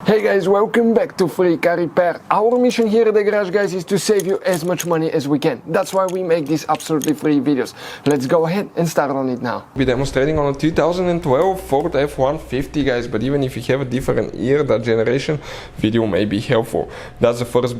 Hey guys, welcome back to Free Car Repair. Our mission here at the garage, guys, is to save you as much money as we can. That's why we make these absolutely free videos. Let's go ahead and start on it now. We're demonstrating on a 2012 Ford F-150, guys, but even if you have a different year, that generation, video may be helpful. That's the first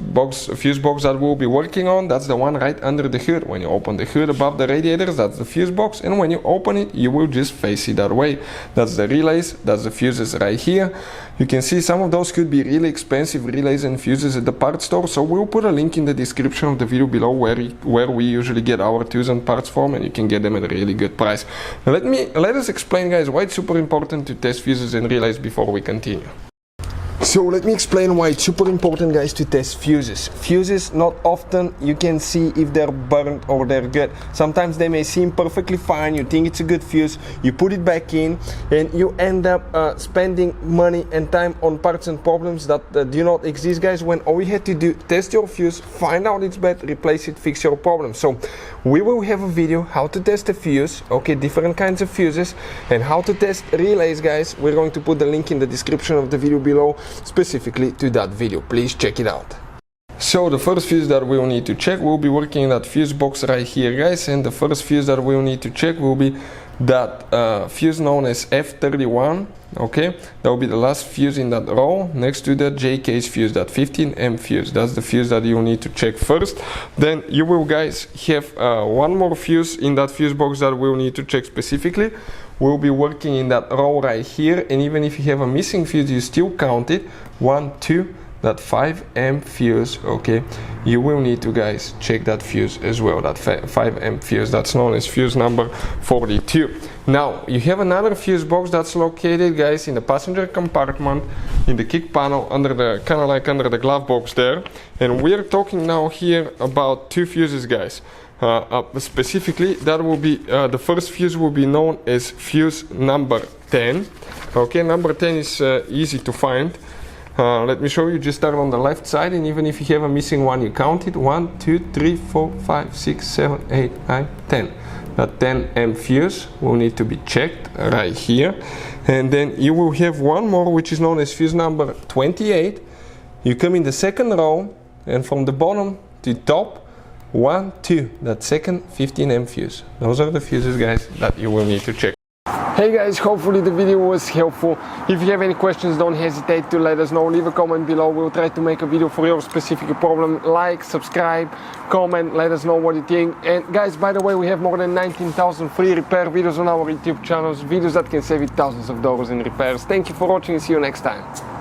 fuse box that we'll be working on. That's the one right under the hood. When you open the hood above the radiators, that's the fuse box, and when you open it, you will just face it that way. That's the relays, that's the fuses right here. You can see some of those could be really expensive relays and fuses at the parts store, so we'll put a link in the description of the video below where we usually get our tools and parts from, and you can get them at a really good price. Now let us explain, guys, why it's super important to test fuses and relays before we continue. So let me explain why it's super important, guys, to test fuses. Fuses, not often you can see if they're burnt or they're good. Sometimes they may seem perfectly fine, you think it's a good fuse, you put it back in, and you end up spending money and time on parts and problems that do not exist, guys, when all you had to do, test your fuse, find out it's bad, replace it, fix your problem. So we will have a video how to test a fuse, okay, different kinds of fuses, and how to test relays, guys. We're going to put the link in the description of the video below, specifically to that video. Please check it out. So the first fuse that we'll need to check, we'll be working in that fuse box right here, guys, and the first fuse that we'll need to check will be that fuse known as F31, okay? That will be the last fuse in that row. Next to that JK's fuse, that 15 fuse, that's the fuse that you need to check first. Then you will, guys, have one more fuse in that fuse box that we'll need to check specifically. We'll be working in that row right here, and even if you have a missing fuse, you still count it. 1, 2, that 5 fuse, okay? You will need to, guys, check that fuse as well, that 5 fuse, that's known as fuse number 42. Now, you have another fuse box that's located, guys, in the passenger compartment, in the kick panel, under the, kind of like under the glove box there. And we're talking now here about two fuses, guys. Specifically, that will be the first fuse will be known as fuse number 10. Okay, number 10 is easy to find. Let me show you. Just start on the left side, and even if you have a missing one, you count it. 1, 2, 3, 4, 5, 6, 7, 8, 9, 10. That 10 fuse will need to be checked right here, and then you will have one more, which is known as fuse number 28. You come in the second row, and from the bottom to top, 1, 2, that second 15 fuse. Those are the fuses, guys, that you will need to check. Hey guys, hopefully the video was helpful. If you have any questions, don't hesitate to let us know. Leave a comment below. We'll try to make a video for your specific problem. Like, subscribe, comment, let us know what you think. And guys, by the way, we have more than 19,000 free repair videos on our YouTube channels, videos that can save you thousands of dollars in repairs. Thank you for watching and see you next time.